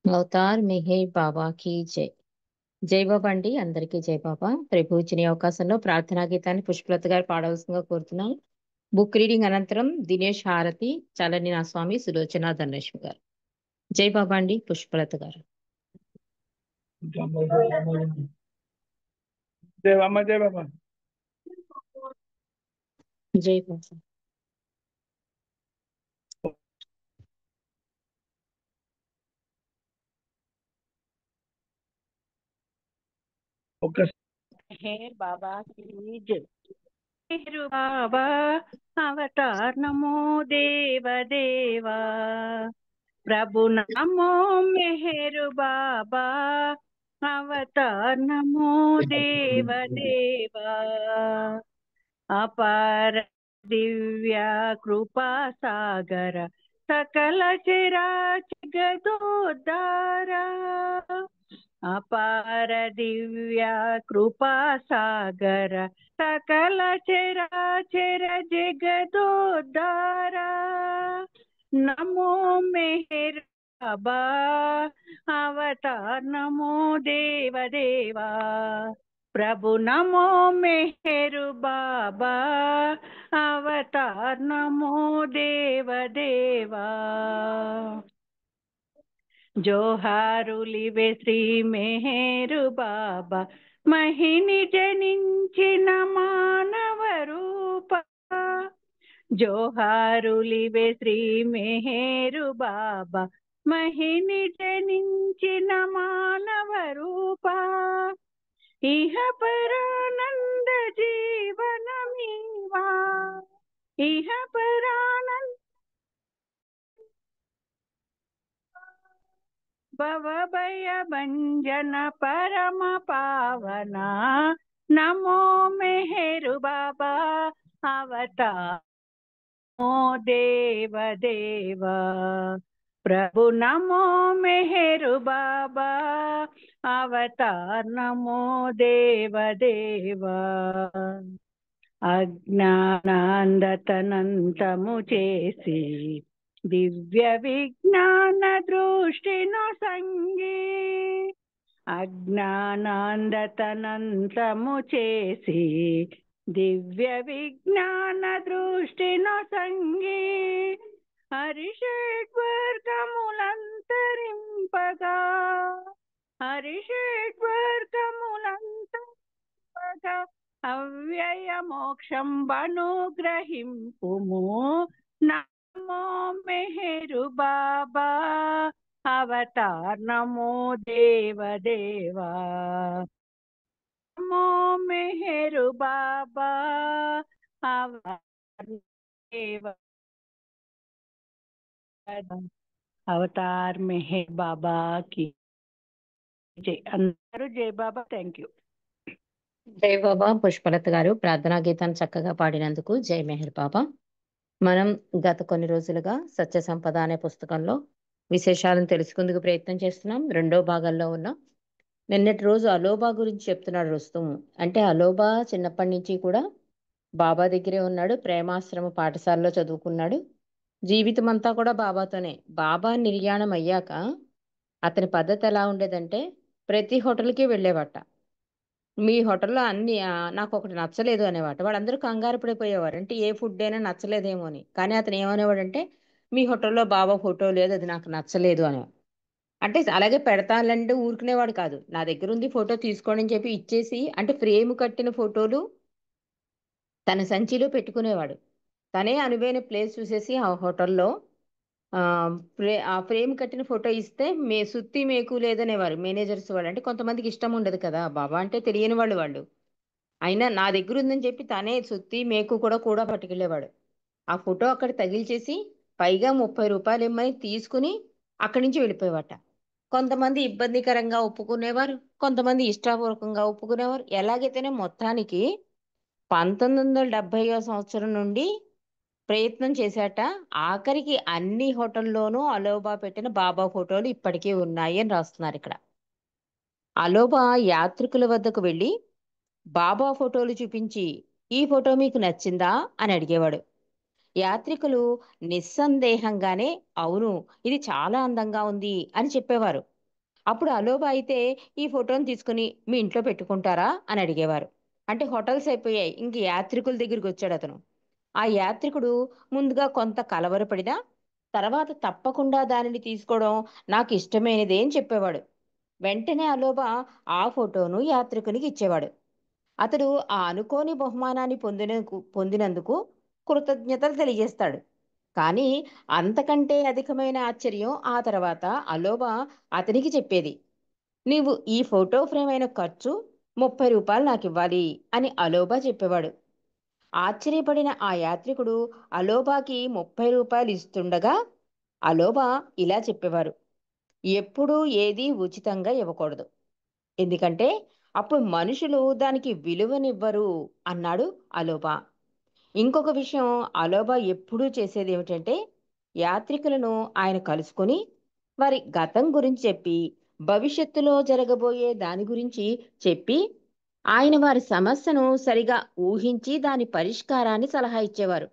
Avatar Meher బాబా की జై. జై బాబా అండి, అందరికీ జై బాబా. ప్రభు ఇచ్చిన ఈ అవకాశంలో ప్రార్థనా గీతాన్ని పుష్పలత గారు పాడవలసిందిగా కోరుతున్నాను. బుక్ రీడింగ్ అనంతరం దినేష్ హారతి, చలని నా స్వామి, సులోచన ధనలక్ష్మి గారు. జై బాబా అండి, పుష్పలత గారు. జై బాబా, జై బాబా. జై బాబా. ఒక్క मेहर बाबा की जय। मेहर बाबा अवतार नमो देव देवा। प्रभु नमो मेहर बाबा अवतार नमो देव देवा। अपार दिव्या कृपा सागर सकल चराच जगदोद्धारा। अपार दिव्या कृपा सागर सकल चराचर जगदोद्धारा। नमो मेहर बाबा अवतार नमो देव देवा। प्रभु नमो मेहर बाबा अवतार नमो देव देवा। జోహారులివే శ్రీ మెహరు బాబా మహిని జనించిన మానవ రూప। జోహారులివే శ్రీ మెహరు బాబా మహిని జనించిన మానవ రూప। ఇహ పరానంద జీవనమీవా ఇహ పరానంద భవభయ భంజన పరమ పావన। నమో మెహరు బాబా అవతార్ నమో దేవ దేవ। ప్రభు నమో మెహరు బాబా అవతార్ నమో దేవ దేవ। అజ్ఞానాంధతనంతము చేసి దివ్య విజ్ఞాన దృష్టిను సంగి। అజ్ఞానాంధతనంతము చేసి దివ్య విజ్ఞాన దృష్టిను సంగి। హరిషడ్వర్గములంతరింపగా హరిషడ్వర్గములంతరింపగా అవ్యయ మోక్షం అనుగ్రహింపుము। నమో మెహరు బాబా అవతార్ నమో దేవ దేవా। నమో మెహరు బాబా అవతార్ దేవ అవతార్ మెహర్ బాబా కి జై। అందరూ జై బాబా. Thank you. జై బాబా. పుష్పలత గారు ప్రార్థనా గీతాన్ని చక్కగా పాడినందుకు జై మెహర్ బాబా. మనం గత కొన్ని రోజులుగా సత్య సంపద అనే పుస్తకంలో విశేషాలను తెలుసుకుందుకు ప్రయత్నం చేస్తున్నాం. రెండో భాగంలో ఉన్నాం. నిన్నటి రోజు అలోబా గురించి చెప్తున్నాడు రుస్తుము. అంటే అలోబా చిన్నప్పటి నుంచి కూడా బాబా దగ్గరే ఉన్నాడు. ప్రేమాశ్రమ పాఠశాలలో చదువుకున్నాడు. జీవితం అంతా కూడా బాబాతోనే. బాబా నిర్యాణం అయ్యాక అతని పద్ధతి ఎలా ఉండేదంటే ప్రతి హోటల్కి వెళ్ళేవాట. మీ హోటల్లో అన్ని నాకు ఒకటి నచ్చలేదు అనేవాట. వాళ్ళందరూ కంగారు పడిపోయేవారు. అంటే ఏ ఫుడ్ అయినా నచ్చలేదేమో అని. కానీ అతను ఏమనేవాడంటే మీ హోటల్లో బాబా ఫోటో లేదు, అది నాకు నచ్చలేదు అనేవాడు. అంటే అలాగే పెడతానంటే ఊరుకునేవాడు కాదు. నా దగ్గర ఉంది ఫోటో తీసుకోండి అని చెప్పి ఇచ్చేసి, అంటే ఫ్రేమ్ కట్టిన ఫోటోలు తన సంచిలో పెట్టుకునేవాడు. తనే అనువైన ప్లేస్ చూసేసి ఆ హోటల్లో ఆ ఫ్రేమ్ కట్టిన ఫోటో ఇస్తే సుత్తి మేకు లేదనేవారు మేనేజర్స్ వాళ్ళు. అంటే కొంతమందికి ఇష్టం ఉండదు కదా, బాబా అంటే తెలియని వాళ్ళు. అయినా నా దగ్గర ఉందని చెప్పి తనే సుత్తి మేకు కూడా పట్టుకెళ్ళేవాడు. ఆ ఫోటో అక్కడ తగిలిచేసి పైగా 30 రూపాయలు ఇమ్మని తీసుకుని అక్కడి నుంచి వెళ్ళిపోయేవాట. కొంతమంది ఇబ్బందికరంగా ఒప్పుకునేవారు, కొంతమంది ఇష్టపూర్వకంగా ఒప్పుకునేవారు. ఎలాగైతేనే మొత్తానికి 1970వ సంవత్సరం నుండి ప్రయత్నం చేశాట. ఆఖరికి అన్ని హోటల్లోనూ అలోబా పెట్టిన బాబా ఫోటోలు ఇప్పటికీ ఉన్నాయి అని రాస్తున్నారు ఇక్కడ. అలోబా యాత్రికుల వద్దకు వెళ్ళి బాబా ఫోటోలు చూపించి ఈ ఫోటో మీకు నచ్చిందా అని అడిగేవాడు. యాత్రికులు నిస్సందేహంగానే అవును, ఇది చాలా అందంగా ఉంది అని చెప్పేవారు. అప్పుడు అలోబా అయితే ఈ ఫోటోని తీసుకుని మీ ఇంట్లో పెట్టుకుంటారా అని అడిగేవారు. అంటే హోటల్స్ అయిపోయాయి. ఇంక యాత్రికుల దగ్గరికి వచ్చాడు అతను. ఆ యాత్రికుడు ముందుగా కొంత కలవరపడినా తర్వాత తప్పకుండా దానిని తీసుకోవడం నాకు ఇష్టమైనదే అని చెప్పేవాడు. వెంటనే అలోబా ఆ ఫోటోను యాత్రికునికి ఇచ్చేవాడు. అతడు ఆ అనుకోని బహుమానాన్ని పొందినందుకు కృతజ్ఞతలు తెలియజేస్తాడు. కానీ అంతకంటే అధికమైన ఆశ్చర్యం ఆ తర్వాత అలోబా అతనికి చెప్పేది. నీవు ఈ ఫోటో ఫ్రేమ్ అయిన ఖర్చు రూ. 30 నాకివ్వాలి అని అలోబా చెప్పేవాడు. ఆశ్చర్యపడిన ఆ యాత్రికుడు అలోబాకి రూ. 30 ఇస్తుండగా అలోబా ఇలా చెప్పేవారు. ఎప్పుడూ ఏదీ ఉచితంగా ఇవ్వకూడదు. ఎందుకంటే అప్పుడు మనుషులు దానికి విలువనివ్వరు అన్నాడు అలోబా. ఇంకొక విషయం అలోబా ఎప్పుడూ చేసేది ఏమిటంటే యాత్రికులను ఆయన కలుసుకొని వారి గతం గురించి చెప్పి భవిష్యత్తులో జరగబోయే దాని గురించి చెప్పి ఆయన వారి సమస్యను సరిగా ఊహించి దాని పరిష్కారాన్ని సలహా ఇచ్చేవారు.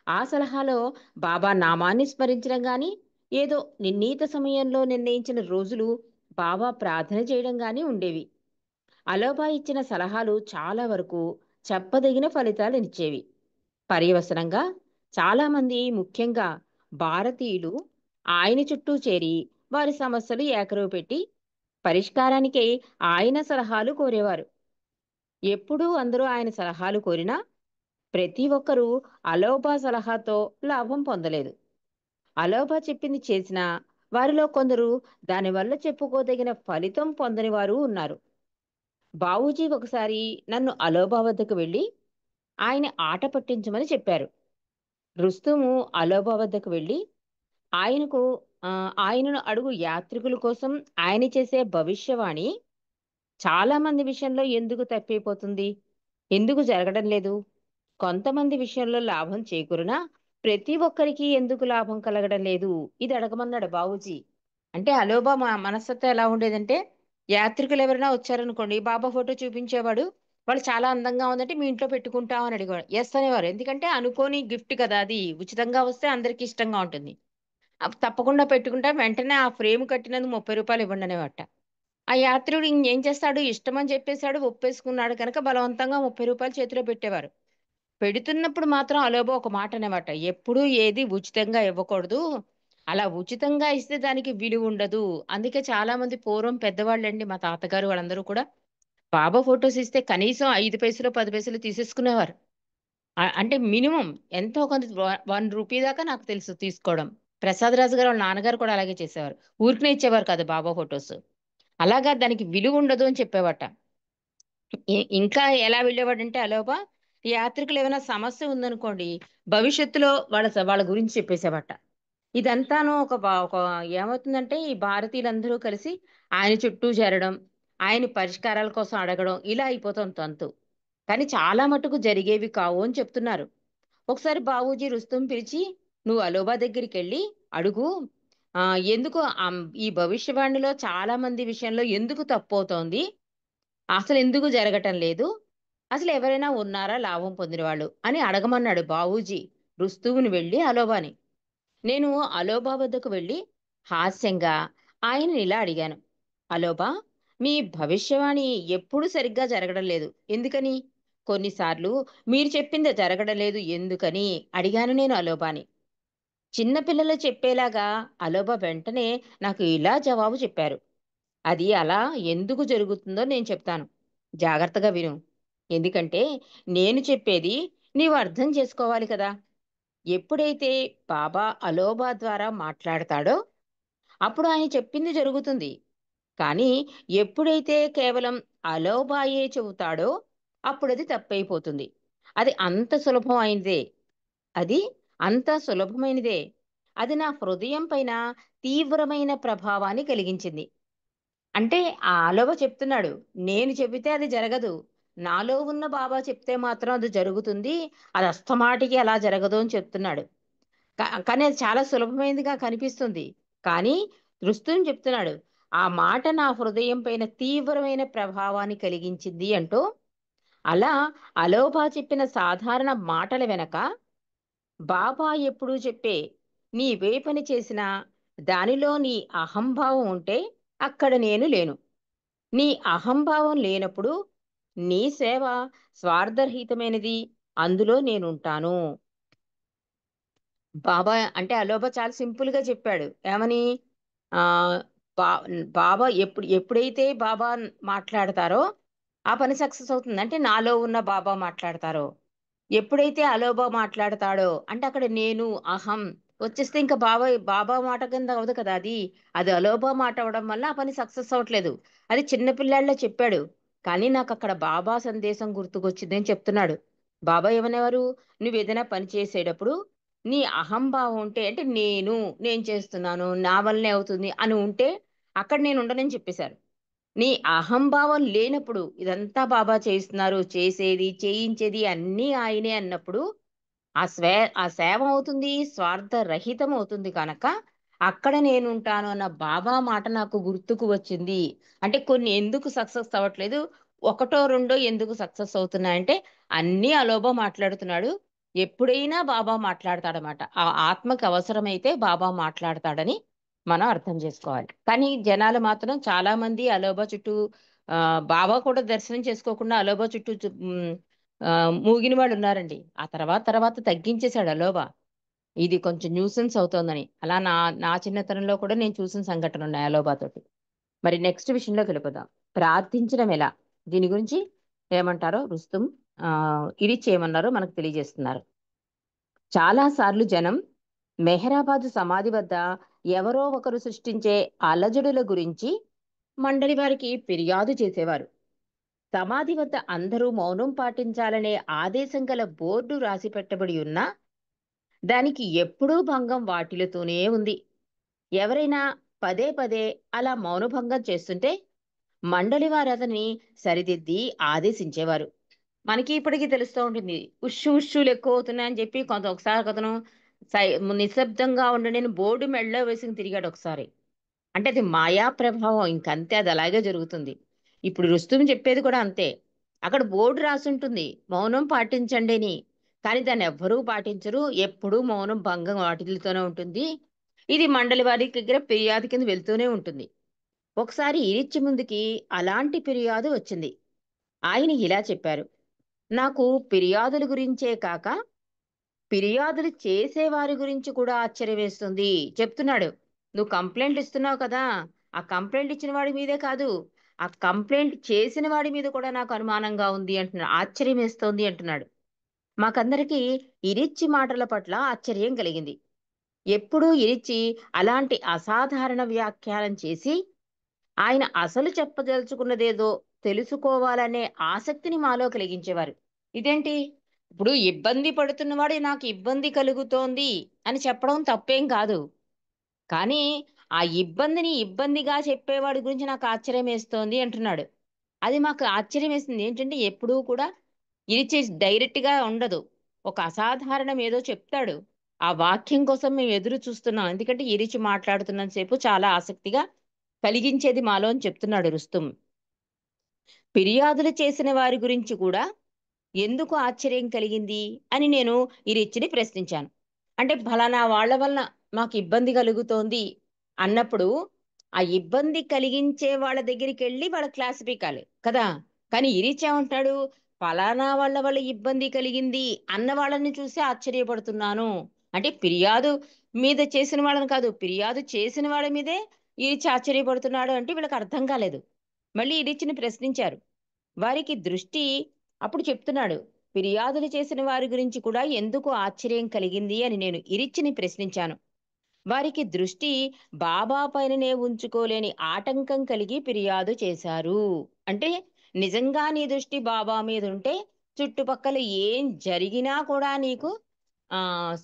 ఆ సలహాలో బాబా నామాన్ని స్మరించడం గాని ఏదో నిర్ణీత సమయంలో నిర్ణయించిన రోజులు బాబా ప్రార్థన చేయడం గాని ఉండేవి. అలోబా ఇచ్చిన సలహాలు చాలా వరకు చెప్పదగిన ఫలితాలు ఇచ్చేవి. పర్యవసనంగా చాలామంది ముఖ్యంగా భారతీయులు ఆయన చుట్టూ చేరి వారి సమస్యలు ఏకరువు పెట్టి పరిష్కారానికై ఆయన సలహాలు కోరేవారు. ఎప్పుడూ అందరూ ఆయన సలహాలు కోరినా ప్రతి ఒక్కరూ అలోబా సలహాతో లాభం పొందలేదు. అలోబా చెప్పింది చేసినా వారిలో కొందరు దానివల్ల చెప్పుకోదగిన ఫలితం పొందని వారు ఉన్నారు. బావూజీ ఒకసారి నన్ను అలోబా వద్దకు వెళ్ళి ఆయన ఆట పట్టించమని చెప్పారు. రుస్తుము అలోబా వద్దకు వెళ్ళి ఆయనకు ఆయనను అడుగు యాత్రికుల కోసం ఆయన చేసే భవిష్యవాణి చాలా మంది విషయంలో ఎందుకు తప్పిపోతుంది? ఎందుకు జరగడం లేదు? కొంతమంది విషయంలో లాభం చేకూరినా ప్రతి ఒక్కరికి ఎందుకు లాభం కలగడం లేదు? ఇది అడగమన్నాడు బావూజీ. అంటే అలోబా మనస్తత్వం ఎలా ఉండేదంటే యాత్రికులు ఎవరైనా వచ్చారనుకోండి బాబా ఫోటో చూపించేవాడు. వాళ్ళు చాలా అందంగా ఉందంటే మీ ఇంట్లో పెట్టుకుంటాం అని అడిగేవాడు. ఎస్ అనేవారు. ఎందుకంటే అనుకోని గిఫ్ట్ కదా అది. ఉచితంగా వస్తే అందరికీ ఇష్టంగా ఉంటుంది. తప్పకుండా పెట్టుకుంటాం. వెంటనే ఆ ఫ్రేమ్ కట్టినందుకు రూ. 30 ఇవ్వండి అనేవాట. ఆ యాత్రికుడు ఇంకేం చేస్తాడు? ఇష్టమని చెప్పేసాడు, ఒప్పేసుకున్నాడు కనుక బలవంతంగా రూ. 30 చేతిలో పెట్టేవారు. పెడుతున్నప్పుడు మాత్రం అలోబా ఒక మాట అనేమాట. ఎప్పుడూ ఏది ఉచితంగా ఇవ్వకూడదు. అలా ఉచితంగా ఇస్తే దానికి విలువుండదు. అందుకే చాలామంది పూర్వం పెద్దవాళ్ళండి మా తాతగారు వాళ్ళందరూ కూడా బాబా ఫోటోస్ ఇస్తే కనీసం 5 పైసలో, 10 పైసలో తీసేసుకునేవారు. అంటే మినిమమ్ ఎంతో కొంత రూ. 1 దాకా నాకు తెలుసు తీసుకోవడం. ప్రసాదరాజు గారు వాళ్ళ నాన్నగారు కూడా అలాగే చేసేవారు. ఊరికనే ఇచ్చేవారు కాదు బాబా ఫోటోస్. అలాగా దానికి విలువుండదు అని చెప్పేవాట. ఇంకా ఎలా వెళ్ళేవాడంటే అలోబా, యాత్రికులు ఏమైనా సమస్య ఉందనుకోండి, భవిష్యత్తులో వాళ్ళ గురించి చెప్పేసేవాట. ఇదంతాను ఒక ఏమవుతుందంటే ఈ భారతీయులందరూ కలిసి ఆయన చుట్టూ చేరడం, ఆయన పరిష్కారాల కోసం అడగడం ఇలా అయిపోతుంది తంతు. కానీ చాలా మటుకు జరిగేవి కావు అని చెప్తున్నారు. ఒకసారి బావూజీ రుస్తుం పిలిచి, "నువ్వు అలోబా దగ్గరికెళ్ళి అడుగు. ఎందుకు ఈ భవిష్యవాణిలో చాలా మంది విషయంలో ఎందుకు తప్పవుతోంది? అసలెందుకు జరగటం లేదు? అసలెవరైనా ఉన్నారా లాభం పొందినవాళ్ళు?" అని అడగమన్నాడు బావూజీ రుస్తువుని వెళ్ళి అలోబాని. నేను అలోబా వద్దకు వెళ్ళి హాస్యంగా ఆయనని ఇలా అడిగాను. అలోబా, మీ భవిష్యవాణి ఎప్పుడూ సరిగ్గా జరగడం లేదు. ఎందుకని? కొన్నిసార్లు మీరు చెప్పింది జరగడం లేదు ఎందుకని? అడిగాను నేను అలోబాని. చిన్న పిల్లలు చెప్పేలాగా అలోబా వెంటనే నాకు ఇలా జవాబు చెప్పారు. అది అలా ఎందుకు జరుగుతుందో నేను చెప్తాను. జాగ్రత్తగా విను. ఎందుకంటే నేను చెప్పేది నీవు అర్థం చేసుకోవాలి కదా! ఎప్పుడైతే బాబా అలోబా ద్వారా మాట్లాడతాడో అప్పుడు ఆయన చెప్పింది జరుగుతుంది. కానీ ఎప్పుడైతే కేవలం అలోబాయే చెబుతాడో అప్పుడది తప్పైపోతుంది. అది అంత సులభం అయినదే. అది అంత సులభమైనదే. అది నా హృదయం పైన తీవ్రమైన ప్రభావాన్ని కలిగించింది. అంటే ఆ ఆలోబ చెప్తున్నాడు. నేను చెబితే అది జరగదు. నాలో ఉన్న బాబా చెప్తే మాత్రం అది జరుగుతుంది. అది అస్తమాటికి అలా జరగదు అని చెప్తున్నాడు. కానీ అది చాలా సులభమైనదిగా కనిపిస్తుంది. కానీ రుస్తుం చెప్తున్నాడు. ఆ మాట నా హృదయం పైన తీవ్రమైన ప్రభావాన్ని కలిగించింది అంటూ, అలా అలోబా చెప్పిన సాధారణ మాటల వెనక బాబా ఎప్పుడూ చెప్పే, నీవే పని చేసినా దానిలో నీ అహంభావం ఉంటే అక్కడ నేను లేను. నీ అహంభావం లేనప్పుడు నీ సేవ స్వార్థరహితమైనది. అందులో నేనుంటాను. బాబా అంటే అలోబా చాలా సింపుల్‌గా చెప్పాడు. ఏమని? ఆహ్, బా బాబా ఎప్పుడైతే బాబా మాట్లాడతారో ఆ పని సక్సెస్ అవుతుంది. అంటే నాలో ఉన్న బాబా మాట్లాడతారో. ఎప్పుడైతే అలోబా మాట్లాడతాడో అంటే అక్కడ నేను, అహం వచ్చేస్తే ఇంకా బాబా మాట కింద అవ్వదు కదా అది. అది అలోబా మాట అవ్వడం వల్ల ఆ పని సక్సెస్ అవ్వట్లేదు. అది చిన్న పిల్లాడిలా చెప్పాడు. కానీ నాకక్కడ బాబా సందేశం గుర్తుకొచ్చిందని చెప్తున్నాడు. బాబా ఏమనేవారు? "నువ్వేదైనా పని చేసేటప్పుడు నీ అహంభావం ఉంటే అంటే నేను చేస్తున్నాను, నా వల్లనే అవుతుంది అని ఉంటే అక్కడ నేనుండనని" చెప్పేశారు. నీ అహంభావం లేనప్పుడు ఇదంతా బాబా చేస్తున్నారు, చేసేది, చేయించేది అన్నీ ఆయనే అన్నప్పుడు ఆ సేవ అవుతుంది, స్వార్థరహితం అవుతుంది కనుక, అక్కడ నేనుంటాను అన్న బాబా మాట నాకు గుర్తుకు వచ్చింది. అంటే కొన్ని ఎందుకు సక్సెస్ అవ్వట్లేదు, ఒకటో రెండో ఎందుకు సక్సెస్ అవుతున్నాయంటే, అన్నీ అలోబా మాట్లాడుతున్నాడు. ఎప్పుడైనా బాబా మాట్లాడతాడనమాట. ఆ ఆత్మకి అవసరమైతే బాబా మాట్లాడతాడని మనం అర్థం చేసుకోవాలి. కానీ జనాలు మాత్రం చాలామంది అలోబా చుట్టూ బాబా కూడా దర్శనం చేసుకోకుండా అలోబా చుట్టూ మూగిన వాళ్ళున్నారండి. ఆ తర్వాత తగ్గించేసాడు అలోబా. ఇది కొంచెం న్యూసెన్స్ అవుతోందని. అలా నా నా చిన్నతనంలో కూడా నేను చూసిన సంఘటనలున్నాయి అలోబాతోటి. మరి నెక్స్ట్ విషయంలోకెళ్ళిపోదాం. ప్రార్థించడం ఎలా? దీని గురించి ఏమంటారో రుస్తుం ఇరిచ్ ఏమన్నారో మనకు తెలియజేస్తున్నారు. చాలా సార్లు జనం మెహరాబాదు సమాధి వద్ద ఎవరో ఒకరు సృష్టించే అలజడుల గురించి మండలి వారికి ఫిర్యాదు చేసేవారు. సమాధి వద్ద అందరూ మౌనం పాటించాలనే ఆదేశం గల బోర్డు రాసి పెట్టబడి ఉన్నా దానికి ఎప్పుడూ భంగం వాటిల్లుతూనే ఉంది. ఎవరైనా పదే పదే అలా మౌనభంగం చేస్తుంటే మండలి వారు అతన్ని సరిదిద్ది ఆదేశించేవారు. మనకి ఇప్పటికీ తెలుస్తూ ఉంటుంది. ఉష్షులు ఎక్కువ అవుతున్నాయని చెప్పి ఒకసారి అతను సై నిశ్శబ్దంగా ఉండండి అని బోర్డు మెడలో వేసుకుని తిరిగాడు ఒకసారి. అంటే అది మాయా ప్రభావం ఇంకంతే, అది అలాగే జరుగుతుంది. ఇప్పుడు రుస్తుం చెప్పేది కూడా అంతే. అక్కడ బోర్డు రాసుంటుంది మౌనం పాటించండి అని. కానీ దాన్ని ఎవ్వరూ పాటించరు. ఎప్పుడూ మౌనం భంగం వాటిల్తోనే ఉంటుంది. ఇది మండలి వారి దగ్గర ఫిర్యాదు కింద వెళ్తూనే ఉంటుంది. ఒకసారి ఇరిచ్చి ముందుకి అలాంటి ఫిర్యాదు వచ్చింది. ఆయన ఇలా చెప్పారు: నాకు ఫిర్యాదుల గురించే కాక ఫిర్యాదులు చేసేవారి గురించి కూడా ఆశ్చర్యమేస్తుంది. చెప్తున్నాడు. నువ్వు కంప్లెయింట్ ఇస్తున్నావు కదా! ఆ కంప్లెయింట్ ఇచ్చిన వాడి మీదే కాదు, ఆ కంప్లెయింట్ చేసిన వాడి మీద కూడా నాకు అనుమానంగా ఉంది అంటున్నాడు. ఆశ్చర్యమేస్తోంది అంటున్నాడు. మాకందరికీ ఇరిచ్చి మాటల పట్ల ఆశ్చర్యం కలిగింది. ఎప్పుడూ ఇరిచ్చి అలాంటి అసాధారణ వ్యాఖ్యానం చేసి ఆయన అసలు చెప్పదలుచుకున్నదేదో తెలుసుకోవాలనే ఆసక్తిని మాలో కలిగించేవారు. ఇదేంటి? ఇప్పుడు ఇబ్బంది పడుతున్నవాడు నాకు ఇబ్బంది కలుగుతోంది అని చెప్పడం తప్పేం కాదు. కానీ ఆ ఇబ్బందిని ఇబ్బందిగా చెప్పేవాడి గురించి నాకు ఆశ్చర్యమేస్తోంది అంటున్నాడు. అది మాకు ఆశ్చర్యమేసింది. ఏంటంటే ఎప్పుడూ కూడా ఇరిచి డైరెక్ట్‌గా ఉండదు. ఒక అసాధారణం ఏదో చెప్తాడు. ఆ వాక్యం కోసం మేము ఎదురు చూస్తున్నాం. ఎందుకంటే ఇరిచి మాట్లాడుతున్నంత సేపు చాలా ఆసక్తిగా కలిగించేది మాలో అని చెప్తున్నాడు రుస్తుం. ఫిర్యాదులు చేసిన వారి గురించి కూడా ఎందుకు ఆశ్చర్యం కలిగింది అని నేను ఈ రిచ్చిని ప్రశ్నించాను. అంటే ఫలానా వాళ్ళ వలన మాకు ఇబ్బంది కలుగుతోంది అన్నప్పుడు, ఆ ఇబ్బంది కలిగించే వాళ్ళ దగ్గరికెళ్ళి వాళ్ళ క్లాస్ పీకాలి కదా! కానీ ఈ రిచ్ ఏమంటున్నాడు? ఫలానా వాళ్ళ వల్ల ఇబ్బంది కలిగింది అన్న వాళ్ళని చూసి ఆశ్చర్యపడుతున్నాను. అంటే ఫిర్యాదు మీద చేసిన వాళ్ళని కాదు, ఫిర్యాదు చేసిన వాళ్ళ మీదే ఈ రిచ్ ఆశ్చర్యపడుతున్నాడు అంటే వీళ్ళకి అర్థం కాలేదు. మళ్ళీ ఈ రిచ్‌ని ప్రశ్నించారు. వారికి దృష్టి అప్పుడు చెప్తున్నాడు. ఫిర్యాదులు చేసిన వారి గురించి కూడా ఎందుకు ఆశ్చర్యం కలిగింది అని నేను ఇరిచ్చిని ప్రశ్నించాను. వారికి దృష్టి బాబా పైననే ఉంచుకోలేని ఆటంకం కలిగి ఫిర్యాదు చేశారు. అంటే నిజంగా నీ దృష్టి బాబా మీద ఉంటే చుట్టుపక్కల ఏం జరిగినా కూడా నీకు ఆహ్,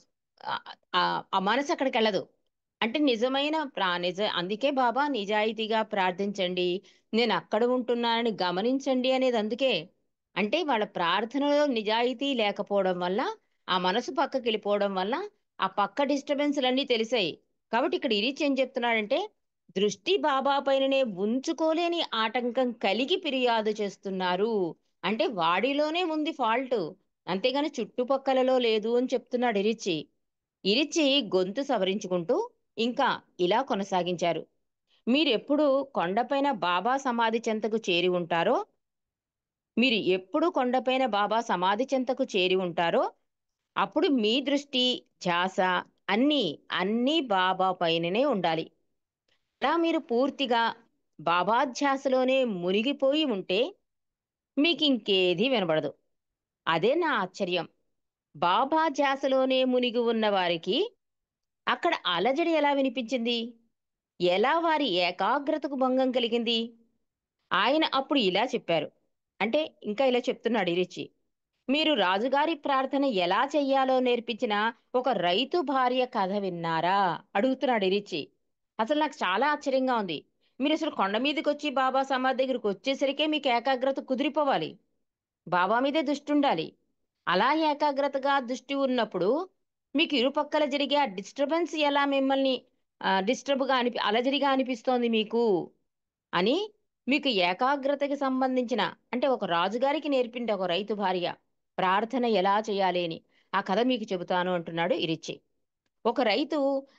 ఆ మనసు అక్కడికెళ్ళదు. అంటే నిజమైన అందుకే బాబా నిజాయితీగా ప్రార్థించండి. నేనక్కడ ఉంటున్నానని గమనించండి అనేది అందుకే. అంటే వాళ్ళ ప్రార్థనలో నిజాయితీ లేకపోవడం వల్ల, ఆ మనసు పక్కకెళ్ళిపోవడం వల్ల, ఆ పక్క డిస్టర్బెన్స్‌లన్నీ తెలిసాయి. కాబట్టి ఇక్కడ ఇరీచ్ ఏం చెప్తున్నాడంటే, దృష్టి బాబా పైననే ఉంచుకోలేని ఆటంకం కలిగి ఫిర్యాదు చేస్తున్నారు. అంటే వాడిలోనే ఉంది ఫాల్టు. అంతేగాని చుట్టుపక్కలలో లేదు అని చెప్తున్నాడు ఇరిచి. ఇరిచి గొంతు సవరించుకుంటూ ఇంకా ఇలా కొనసాగించారు. మీరెప్పుడు కొండపైన బాబా సమాధి చెంతకు చేరి ఉంటారో మీరు ఎప్పుడు కొండపైన బాబా సమాధి చెంతకు చేరి ఉంటారో అప్పుడు మీ దృష్టి, ధ్యాస అన్నీ, అన్నీ బాబా పైననే ఉండాలి. అలా మీరు పూర్తిగా బాబా ధ్యాసలోనే మునిగిపోయి ఉంటే మీకింకేదీ వినబడదు. అదే నా ఆశ్చర్యం. బాబా ధ్యాసలోనే మునిగి ఉన్న వారికి అక్కడ అలజడి ఎలా వినిపించింది? ఎలా వారి ఏకాగ్రతకు భంగం కలిగింది? ఆయన అప్పుడు ఇలా చెప్పారు. అంటే ఇంకా ఇలా చెప్తున్నాడు ఇరిచి. మీరు రాజుగారి ప్రార్థన ఎలా చెయ్యాలో నేర్పించిన ఒక రైతు భార్య కథ విన్నారా? అడుగుతున్నాడు ఇరిచి. అసలు నాకు చాలా ఆశ్చర్యంగా ఉంది. మీరసలు కొండ మీదకొచ్చి బాబా సమాధి దగ్గరికొచ్చేసరికే మీకు ఏకాగ్రత కుదిరిపోవాలి. బాబా మీదే దృష్టుండాలి. అలా ఏకాగ్రతగా దృష్టి ఉన్నప్పుడు మీకు ఇరుపక్కల జరిగే ఆ డిస్టర్బెన్స్ ఎలా మిమ్మల్ని డిస్టర్బ్‌గా అలజడిగా అనిపిస్తోంది మీకు అని మీకు ఏకాగ్రతకి సంబంధించిన అంటే ఒక రాజుగారికి నేర్పింది ఒక రైతు భార్య. ప్రార్థన ఎలా చేయాలి అని. ఆ కథ మీకు చెబుతాను అంటున్నాడు ఇరిచ్చి. ఒక రైతు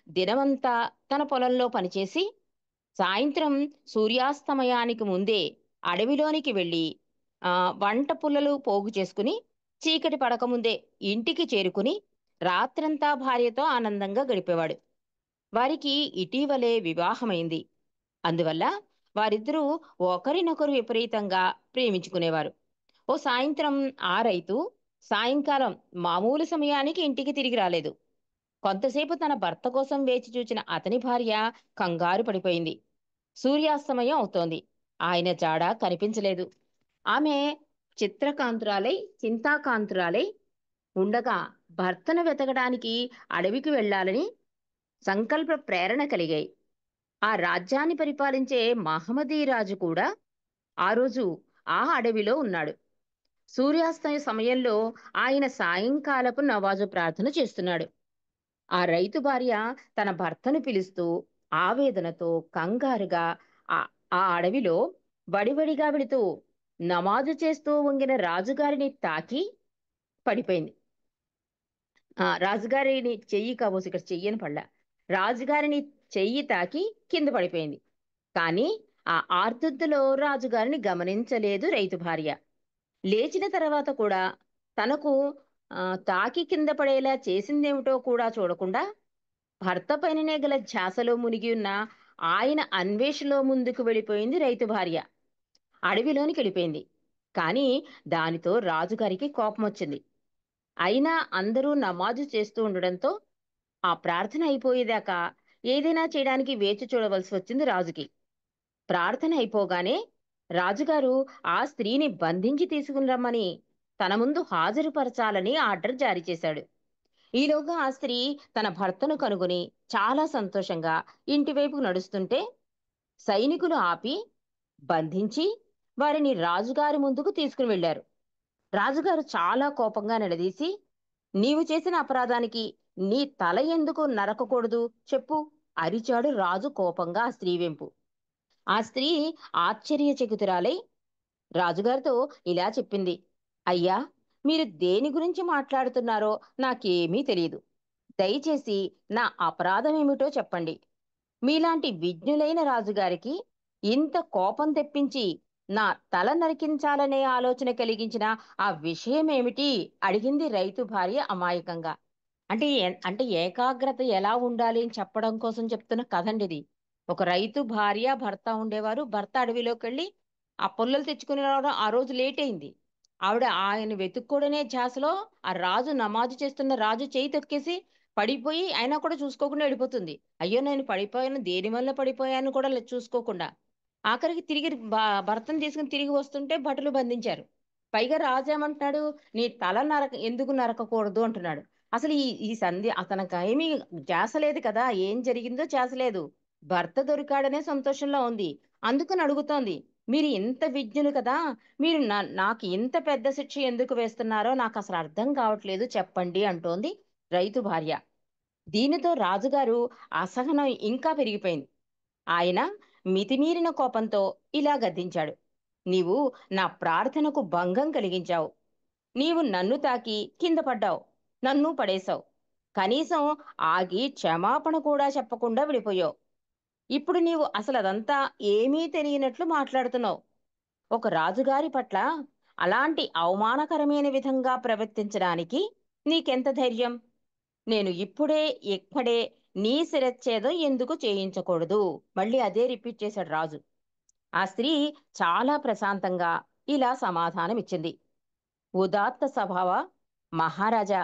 దినమంతా తన పొలంలో పనిచేసి సాయంత్రం సూర్యాస్తమయానికి ముందే అడవిలోనికి వెళ్ళి వంట పుల్లలు పోగు చేసుకుని చీకటి పడకముందే ఇంటికి చేరుకుని రాత్రంతా భార్యతో ఆనందంగా గడిపేవాడు. వారికి ఇటీవలే వివాహమైంది. అందువల్ల వారిద్దరూ ఒకరినొకరు విపరీతంగా ప్రేమించుకునేవారు. ఓ సాయంత్రం ఆ రైతు సాయంకాలం మామూలు సమయానికి ఇంటికి తిరిగి రాలేదు. కొంతసేపు తన భర్త కోసం వేచి చూచిన అతని భార్య కంగారు పడిపోయింది. సూర్యాస్తమయం అవుతోంది. ఆయన జాడ కనిపించలేదు. ఆమె చిత్రకాంతురాలై చింతాకాంతురాలై ఉండగా భర్తను వెతకడానికి అడవికి వెళ్ళాలని సంకల్ప ప్రేరణ కలిగాయి. ఆ రాజ్యాన్ని పరిపాలించే మహమ్మదీ రాజు కూడా ఆ రోజు ఆ అడవిలో ఉన్నాడు. సూర్యాస్తమయ సమయంలో ఆయన సాయంకాలపు నవాజు ప్రార్థన చేస్తున్నాడు. ఆ రైతు భార్య తన భర్తను పిలుస్తూ ఆవేదనతో కంగారుగా ఆ ఆ అడవిలో వడివడిగా వెళుతూ నమాజు చేస్తూ వంగిన రాజుగారిని తాకి పడిపోయింది. రాజుగారిని చెయ్యి కాబోసు ఇక్కడ చెయ్యని పడ్డ రాజుగారిని చెయ్యి తాకి కింద పడిపోయింది. కానీ ఆ ఆర్దుద్దులో రాజుగారిని గమనించలేదు రైతు భార్య. లేచిన తర్వాత కూడా తనకు తాకి కింద పడేలా చేసిందేమిటో కూడా చూడకుండా భర్త పైననే గల ధ్యాసలో మునిగి ఉన్న ఆయన అన్వేషణలో ముందుకు వెళ్ళిపోయింది రైతు భార్య. అడవిలోనికి వెళ్ళిపోయింది. కానీ దానితో రాజుగారికి కోపం వచ్చింది. అయినా అందరూ నమాజు చేస్తూ ఉండడంతో ఆ ప్రార్థన అయిపోయేదాకా ఏదైనా చేయడానికి వేచి చూడవలసి వచ్చింది రాజుకి. ప్రార్థన అయిపోగానే రాజుగారు ఆ స్త్రీని బంధించి తీసుకుని రమ్మని తన ముందు హాజరుపరచాలని ఆర్డర్ జారీ చేశాడు. ఈలోగా ఆ స్త్రీ తన భర్తను కనుగొని చాలా సంతోషంగా ఇంటివైపు నడుస్తుంటే సైనికులు ఆపి బంధించి వారిని రాజుగారి ముందుకు తీసుకుని వెళ్లారు. రాజుగారు చాలా కోపంగా నిలదీసి, నీవు చేసిన అపరాధానికి నీ తల ఎందుకు నరకకూడదు చెప్పు అరిచాడు రాజు కోపంగా ఆ స్త్రీ వెంపు. ఆ స్త్రీ ఆశ్చర్యచకితురాలై రాజుగారితో ఇలా చెప్పింది. అయ్యా, మీరు దేని గురించి మాట్లాడుతున్నారో నాకేమీ తెలియదు. దయచేసి నా అపరాధమేమిటో చెప్పండి. మీలాంటి విజ్ఞులైన రాజుగారికి ఇంత కోపం తెప్పించి నా తల నరికించాలనే ఆలోచన కలిగించిన ఆ విషయమేమిటి అడిగింది రైతు భార్య అమాయకంగా. అంటే ఏకాగ్రత ఎలా ఉండాలి అని చెప్పడం కోసం చెప్తున్న కథండి ఇది. ఒక రైతు భార్య భర్త ఉండేవారు. భర్త అడవిలోకి వెళ్ళి ఆ పుల్లలు తెచ్చుకుని రావడం ఆ రోజు లేట్ అయింది. ఆవిడ ఆయన వెతుక్కోడనే ధ్యాసలో ఆ రాజు నమాజు చేస్తున్న రాజు చేయి తొక్కేసి పడిపోయి అయినా కూడా చూసుకోకుండా వెళ్ళిపోతుంది. అయ్యో నేను పడిపోయాను దేని వల్ల పడిపోయాను కూడా చూసుకోకుండా ఆఖరికి తిరిగి భర్తను తీసుకుని తిరిగి వస్తుంటే భటులు బంధించారు. పైగా రాజు ఏమంటున్నాడు, నీ తల ఎందుకు నరకకూడదు అంటున్నాడు. అసలు ఈ ఈ సంధి అతనికి ఏమీ ధ్యాస లేదు కదా, ఏం జరిగిందో ధ్యాస లేదు. భర్త దొరికాడనే సంతోషంలో ఉంది. అందుకని అడుగుతోంది, మీరు ఇంత విజ్ఞులు కదా, మీరు నాకు ఇంత పెద్ద శిక్ష ఎందుకు వేస్తున్నారో నాకు అసలు అర్థం కావట్లేదు చెప్పండి అంటోంది రైతు భార్య. దీనితో రాజుగారు అసహనం ఇంకా పెరిగిపోయింది. ఆయన మితిమీరిన కోపంతో ఇలా గద్దించాడు. నీవు నా ప్రార్థనకు భంగం కలిగించావు. నీవు నన్ను తాకి కింద పడ్డావు. నన్ను పడేశావు. కనీసం ఆగి క్షమాపణ కూడా చెప్పకుండా వెళ్ళిపోయావు. ఇప్పుడు నీవు అసలు అదంతా ఏమీ తెలియనట్లు మాట్లాడుతున్నావు. ఒక రాజుగారి పట్ల అలాంటి అవమానకరమైన విధంగా ప్రవర్తించడానికి నీకెంత ధైర్యం? నేను ఇప్పుడే ఇక్కడే నీ శిరచ్ఛేదం ఎందుకు చేయించకూడదు? మళ్ళీ అదే రిపీట్ చేశాడు రాజు. ఆ స్త్రీ చాలా ప్రశాంతంగా ఇలా సమాధానమిచ్చింది. ఉదాత్త స్వభావ మహారాజా,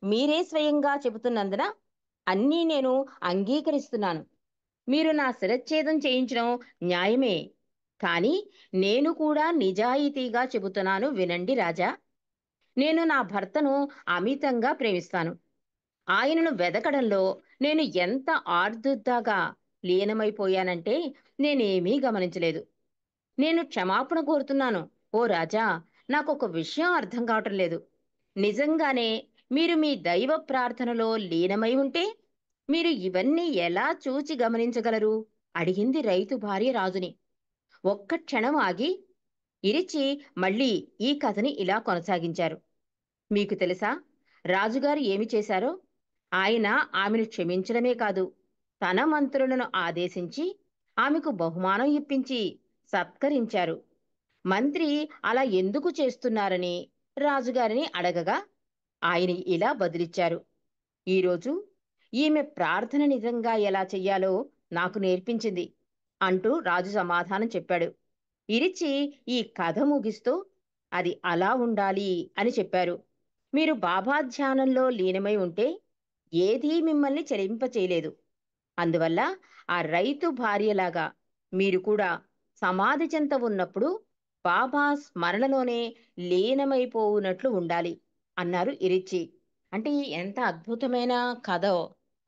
మీరే స్వయంగా చెబుతున్నందున అన్నీ నేను అంగీకరిస్తున్నాను. మీరు నా శిరచ్ఛేదం చేయించడం న్యాయమే. కాని నేను కూడా నిజాయితీగా చెబుతున్నాను వినండి రాజా. నేను నా భర్తను అమితంగా ప్రేమిస్తాను. ఆయనను వెదకడంలో నేను ఎంత ఆర్దుద్దాగా లీనమైపోయానంటే నేనేమీ గమనించలేదు. నేను క్షమాపణ కోరుతున్నాను. ఓ రాజా, నాకొక విషయం అర్థం కావటం లేదు. నిజంగానే మీరు మీ దైవ ప్రార్థనలో లీనమై ఉంటే మీరు ఇవన్నీ ఎలా చూచి గమనించగలరు? అడిగింది రైతు భార్య రాజుని. ఒక్క క్షణం ఆగి ఇరిచి మళ్ళీ ఈ కథని ఇలా కొనసాగించారు. మీకు తెలుసా రాజుగారు ఏమి చేశారో? ఆయన ఆమెను క్షమించడమే కాదు, తన మంత్రులను ఆదేశించి ఆమెకు బహుమానం ఇప్పించి సత్కరించారు. మంత్రి అలా ఎందుకు చేస్తున్నారని రాజుగారిని అడగగా ఆయన ఇలా బదిలిచ్చారు. ఈరోజు ఈమె ప్రార్థన నిజంగా ఎలా చెయ్యాలో నాకు నేర్పించింది అంటూ రాజు సమాధానం చెప్పాడు. ఇరిచి ఈ కథ ముగిస్తూ అది అలా ఉండాలి అని చెప్పారు. మీరు బాబా ధ్యానంలో లీనమై ఉంటే ఏదీ మిమ్మల్ని చెలింపచేయలేదు. అందువల్ల ఆ రైతు భార్యలాగా మీరు కూడా సమాధి చెంత ఉన్నప్పుడు బాబా స్మరణలోనే లీనమైపోవునట్లు ఉండాలి అన్నారు ఇరిచి. అంటే ఎంత అద్భుతమైన కథో!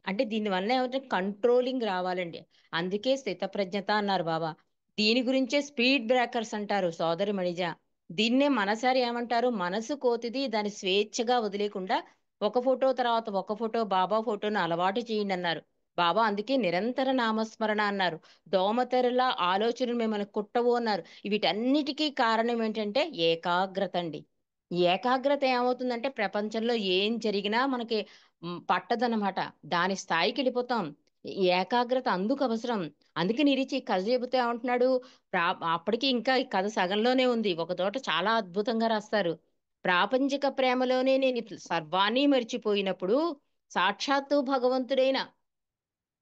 అంటే దీనివల్ల ఏమంటే కంట్రోలింగ్ రావాలండి. అందుకే స్థితప్రజ్ఞత అన్నారు బాబా. దీని గురించే స్పీడ్ బ్రేకర్స్ అంటారు సోదరి మణిజ. దీన్నే మనసారి ఏమంటారు? మనసు కోతిది, దాన్ని స్వేచ్ఛగా వదిలేయకుండా ఒక ఫోటో తర్వాత ఒక ఫోటో బాబా ఫోటోను అలవాటు చేయండి అన్నారు. బాబా అందుకే నిరంతర నామస్మరణ అన్నారు. దోమతెరలా ఆలోచనలు మిమ్మల్ని కుట్టవు అన్నారు. వీటన్నిటికీ కారణం ఏంటంటే ఏకాగ్రత అండి. ఈ ఏకాగ్రత ఏమవుతుందంటే ప్రపంచంలో ఏం జరిగినా మనకి పట్టదనమాట. దాని స్థాయికి వెళ్ళిపోతాం. ఈ ఏకాగ్రత అందుకు అవసరం. అందుకే నిరిచి ఈ కథ చెబుతే ఏమంటున్నాడు? ప్రా అప్పటికి ఇంకా ఈ కథ సగంలోనే ఉంది. ఒక చోట చాలా అద్భుతంగా రాస్తారు. ప్రాపంచిక ప్రేమలోనే నేను సర్వాన్ని మరిచిపోయినప్పుడు సాక్షాత్తు భగవంతుడైన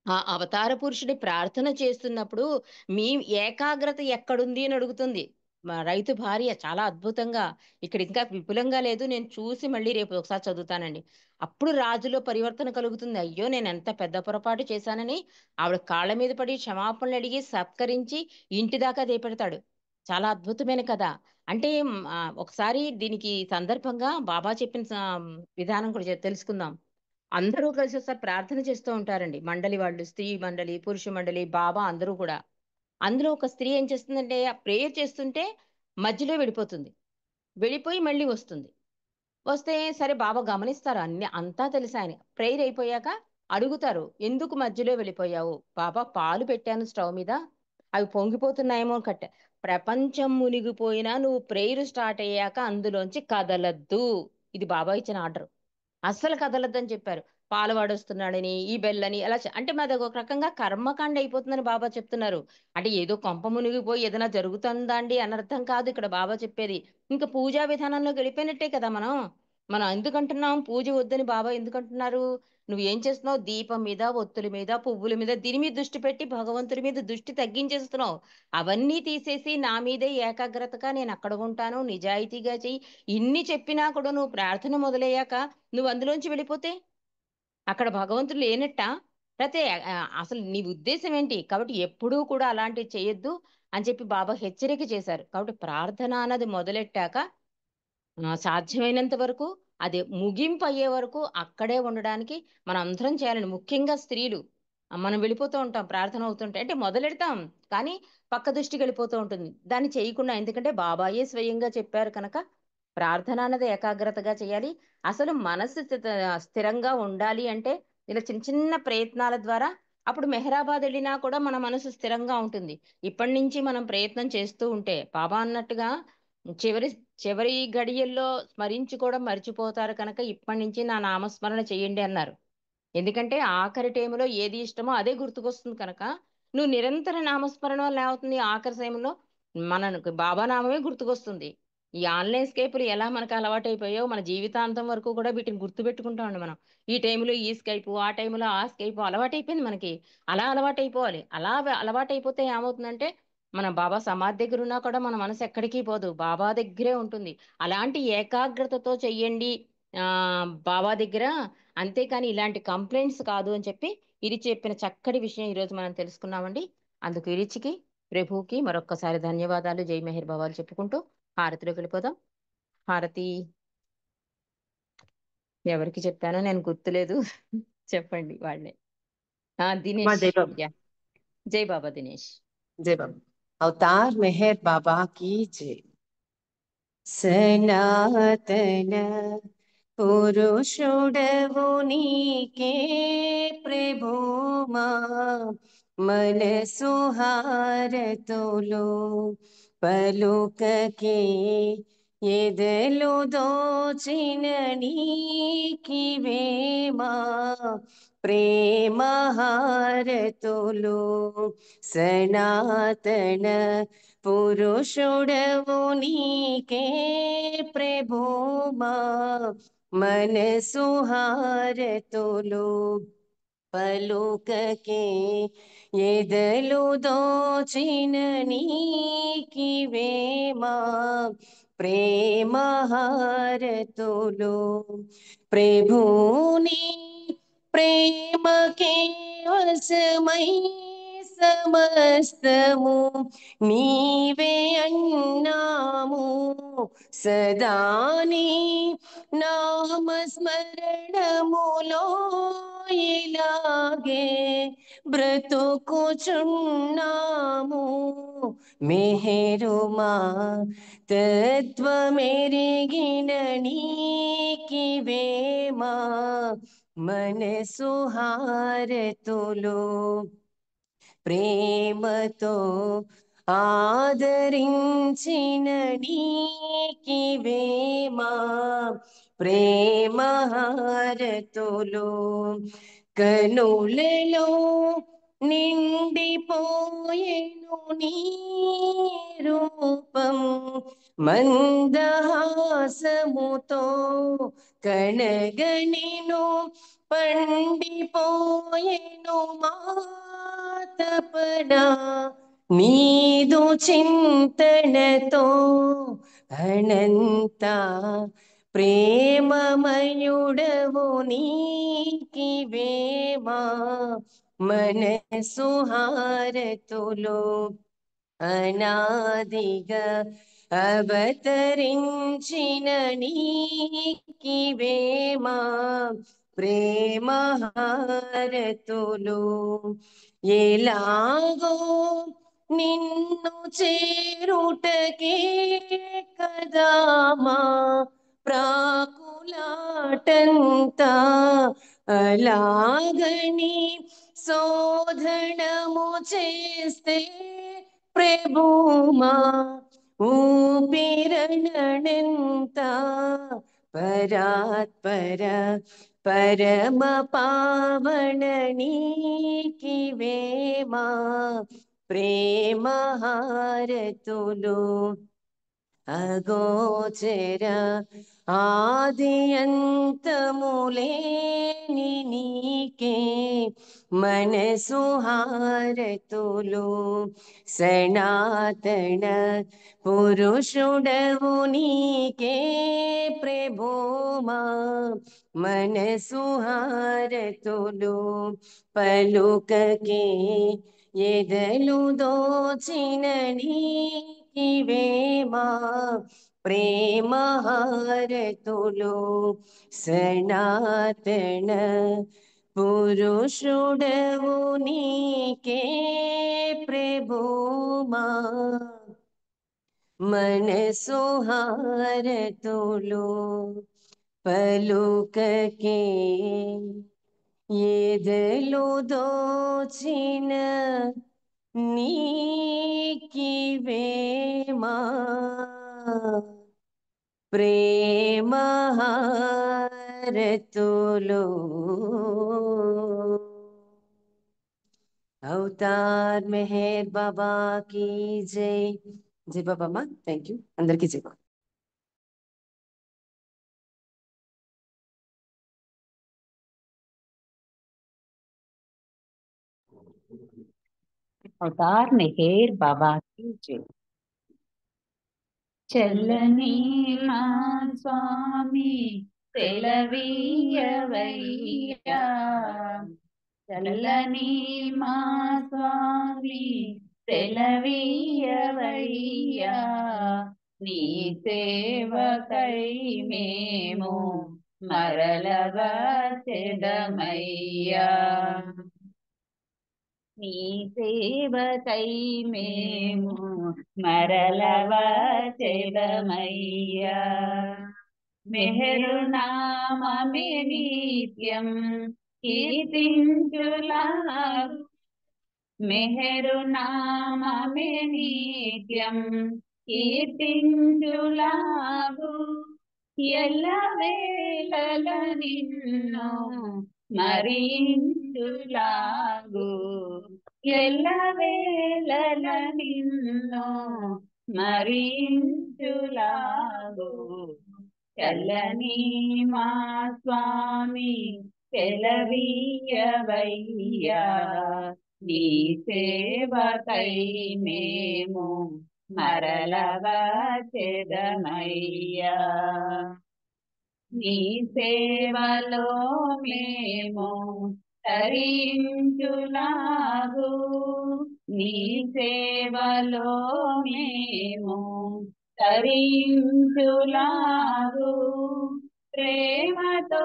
ఆ అవతార పురుషుడి ప్రార్థన చేస్తున్నప్పుడు మీ ఏకాగ్రత ఎక్కడుంది అని అడుగుతుంది. మా రైతు భార్య చాలా అద్భుతంగా, ఇక్కడ ఇంకా విపులంగా లేదు, నేను చూసి మళ్ళీ రేపు ఒకసారి చదువుతానండి. అప్పుడు రాజులో పరివర్తన కలుగుతుంది. అయ్యో నేను ఎంత పెద్ద పొరపాటు చేశానని ఆవిడ కాళ్ళ మీద పడి క్షమాపణలు అడిగి సత్కరించి ఇంటి దాకా దేపెడతాడు. చాలా అద్భుతమైన కథ. అంటే ఒకసారి దీనికి సందర్భంగా బాబా చెప్పిన విధానం కూడా తెలుసుకుందాం. అందరూ కలిసి ఒకసారి ప్రార్థన చేస్తూ ఉంటారండి. మండలి వాళ్ళు, స్త్రీ మండలి, పురుష మండలి, బాబా అందరూ కూడా. అందులో ఒక స్త్రీ ఏం చేస్తుందంటే ఆ ప్రేయర్ చేస్తుంటే మధ్యలో వెళ్ళిపోతుంది. వెళ్ళిపోయి మళ్ళీ వస్తుంది. వస్తే సరే బాబా గమనిస్తారు, అన్ని అంతా తెలుసు ఆయన. ప్రేయర్ అయిపోయాక అడుగుతారు, ఎందుకు మధ్యలో వెళ్ళిపోయావు? బాబా పాలు పెట్టాను స్టవ్ మీద, అవి పొంగిపోతున్నాయేమో కట్ట. ప్రపంచం మునిగిపోయినా నువ్వు ప్రేయర్ స్టార్ట్ అయ్యాక అందులోంచి కదలద్దు. ఇది బాబా ఇచ్చిన ఆర్డర్. అస్సలు కదలొద్దని చెప్పారు. పాలవాడొస్తున్నాడని, ఈ బెల్లని అలా అంటే మాది ఒక రకంగా కర్మకాండ అయిపోతుందని బాబా చెప్తున్నారు. అంటే ఏదో కొంప మునిగిపోయి ఏదైనా జరుగుతుందా అండి అనర్థం కాదు ఇక్కడ బాబా చెప్పేది. ఇంకా పూజా విధానంలోకి వెళ్ళిపోయినట్టే కదా మనం. మనం ఎందుకంటున్నాం పూజ వద్దని బాబా ఎందుకంటున్నారు? నువ్వు ఏం చేస్తున్నావు? దీపం మీద, ఒత్తుల మీద, పువ్వుల మీద దీని మీద దృష్టి పెట్టి భగవంతుడి మీద దృష్టి తగ్గించేస్తున్నావు. అవన్నీ తీసేసి నా మీదే ఏకాగ్రతగా నేను అక్కడ ఉంటాను, నిజాయితీగా చెయ్యి. ఇన్ని చెప్పినా కూడా నువ్వు ప్రార్థన మొదలయ్యాక నువ్వు అందులోంచి వెళ్ళిపోతే అక్కడ భగవంతుడు లేనట్టా? లేతే అసలు నీ ఉద్దేశం ఏంటి? కాబట్టి ఎప్పుడూ కూడా అలాంటివి చేయొద్దు అని చెప్పి బాబా హెచ్చరిక చేశారు. కాబట్టి ప్రార్థన అన్నది మొదలెట్టాక సాధ్యమైనంత వరకు అది ముగింపు అయ్యే వరకు అక్కడే ఉండడానికి మనం అందరం చేయాలండి. ముఖ్యంగా స్త్రీలు. మనం వెళ్ళిపోతూ ఉంటాం ప్రార్థన అవుతుంటే. అంటే మొదలెడతాం. కానీ పక్క దృష్టికి వెళ్ళిపోతూ ఉంటుంది. దాన్ని చేయకుండా, ఎందుకంటే బాబాయే స్వయంగా చెప్పారు కనుక ప్రార్థన అన్నది ఏకాగ్రతగా చేయాలి. అసలు మనసు స్థిరంగా ఉండాలి అంటే ఇలా చిన్న చిన్న ప్రయత్నాల ద్వారా అప్పుడు మెహరాబాద్ వెళ్ళినా కూడా మన మనసు స్థిరంగా ఉంటుంది. ఇప్పటి నుంచి మనం ప్రయత్నం చేస్తూ ఉంటే బాబా అన్నట్టుగా చివరి చివరి గడియల్లో స్మరించుకోవడం మర్చిపోతారు కనుక ఇప్పటి నుంచి నా నామస్మరణ చేయండి అన్నారు. ఎందుకంటే ఆఖరి టైంలో ఏది ఇష్టమో అదే గుర్తుకొస్తుంది కనుక నువ్వు నిరంతర నామస్మరణ వల్ల ఏమవుతుంది, ఆఖరి సమయంలో మనకు బాబా నామమే గుర్తుకొస్తుంది. ఈ ఆన్లైన్ స్కైపులు ఎలా మనకు అలవాటైపోయాయో మన జీవితాంతం వరకు కూడా వీటిని గుర్తు పెట్టుకుంటామండి మనం. ఈ టైంలో ఈ స్కైపు, ఆ టైంలో ఆ స్కైపు అలవాటైపోయింది మనకి. అలా అలవాటైపోవాలి. అలా అలవాటైపోతే ఏమవుతుందంటే మనం బాబా సమాధి దగ్గర ఉన్నా కూడా మన మనసు ఎక్కడికి పోదు, బాబా దగ్గరే ఉంటుంది. అలాంటి ఏకాగ్రతతో చెయ్యండి ఆ బాబా దగ్గర. అంతేకాని ఇలాంటి కంప్లైంట్స్ కాదు అని చెప్పి ఇది చెప్పిన చక్కటి విషయం ఈరోజు మనం తెలుసుకున్నామండి. అందుకు ఇరిచికి ప్రభువుకి మరొక్కసారి ధన్యవాదాలు, జై మెహర్ బాబాలు చెప్పుకుంటూ హారతిలోకి వెళ్ళిపోదాం. హారతి ఎవరికి చెప్పానో నేను గుర్తులేదు. చెప్పండి వాళ్ళే. మా దినేష్. జై బాబా. యా, జై బాబా దినేష్. జై బాబా. అవతార్ మెహర్ బాబా की जय. సనాతన పురుషుడవు నీకే ప్రభుమా, మనసు హారతులు పలుకకే ఎదలు దోచిన నీకివేమా, ప్రేమ హారతులు సనాతన పురుషుడవు నీకే ప్రభుమా, మనసు హారతులు పలుకకే ఎదలు దోచిన నీకివేమా, ప్రేమ హారతులు ప్రభుని ప్రేమకే వశమై సమస్తము నీవే అన్నాము, సదాని నామస్మరణములో ఇలాగే బ్రతుకుచున్నాము. మెహరుమా తత్వమెరిగిన నీకివేమా, మనసు హారతులు ప్రేమతో ఆదరించిన నీకివేమా, ప్రేమ హారతులు కనులలో నిండిపోయెను నీ రూపం, మందహాసముతో కనగనిను పండిపోయెను మా తపన, నీదు చింతనతో అనంత ప్రేమమయుడవు నీకివేమా, మనసు హారతులు అనాదిగా అవతరించిన నీకివేమా, ప్రేమ హారతులు ఎలాగో నిన్ను చేరుటకే కదా మా ప్రాకులాటంతా, అలాగని శోధనము చేస్తే ప్రభుమా ఊపిరనెంత, పరాత్పర పరమ పావన నీకివేమా, ప్రేమ హారతులు అగోచర ఆది అంతములేని నీకే మనసు హారతులు సనాతన పురుషుడవు నీకే ప్రభుమా, మనసు హారతులు పలుకకే ఎదలు దోచిన నీకివేమా, ప్రేమ హారతులు సనాతన పురుషుడవు నీకే ప్రభుమా, మనసు హారతులు పలుకకే ఎదలు దోచిన నీకివేమా, ప్రేమ హారతులు అవతార్ మెహర్ బాబా की జై. జై బాబా అమ్మా. Thank you. అందరికీ జై బాబా. అవతార్ మెహర్ బాబా की जय. చల్లని మా స్వామి సెలవీయవయ్యా, చల్లని మా స్వామి సెలవీయవయ్యా, నీ సేవకై మేము మరలవ చెదమయ్యా, నీ సేవకై మేము మరలవ చెదమయ్యా, మెహరు నామమే నిత్యం కీర్తించులాగు, మెహరు నామమే నిత్యం కీర్తించులాగు, ఎల్ల వేళల నిన్ను స్మరించులాగు, ఎల్ల వేళల నిన్ను స్మరించులాగు, చల్లని మా స్వామి సెలవీయవయ్యా, నీ సేవకై మేము మరలవ చెదమయ్యా, నీ సేవలో మేము తరించులాగు, నీ సేవలో మేము తరించులాగు, ప్రేమతో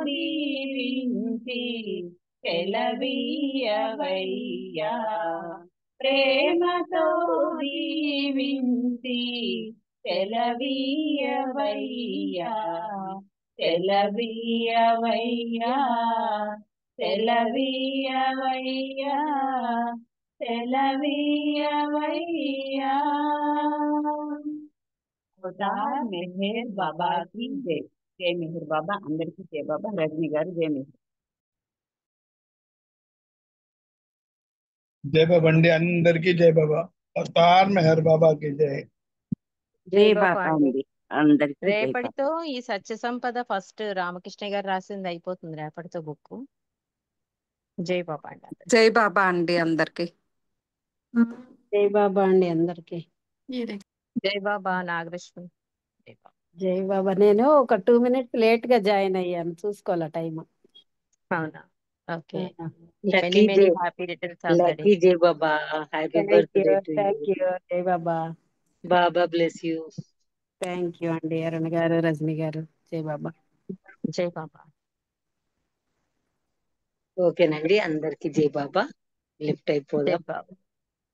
దీవించి సెలవీయవయ్యా, ప్రేమతో దీవించి సెలవీయవయ్యా, సెలవీయవయ్యా, సెలవీయవయ్యా, సెలవీయవయ్యా. అవతార్ మెహర్ బాబా की జై. జై మెహర్ బాబా. అందరికీ జై బాబా. రజనీ గారు జై మెహర్. జై బాబా అండి, అందరికీ జై బాబా. అవతార్ మెహర్ బాబాకి జై. జై జై బాబా బాబా అండి. అండి, అందరికీ జై బాబా. రేపటితో ఈ సత్య సంపద ఫస్ట్ రామకృష్ణ గారు రాసింది అయిపోతుంది, రేపటితో బుక్. జై బాబా అండి అందరికీ. జై బాబా అండి అందరికి. జై బాబా అండి అందరికి. జై బాబా నాగలక్ష్మి. జై బాబా. జై బాబా. నేను ఒక 2 minutes లేట్ గా జాయిన్ అయ్యాను, చూసుకోవాల టైం. అవునా, ఓకే. మెనీ లక్కీ మెనీ జై happy returns of the day. Lucky జై బాబా. Happy thank you, birthday to you. Thank you. జై బాబా. బాబా బ్లెస్ యూ. థ్యాంక్ యూ అండి అరుణ్ గారు, రజనీ గారు. జై బాబా. జై బాబా. ఓకేనండి, అందరికి జై బాబా. లిఫ్ట్ జై అయిపోదాం. బాబా.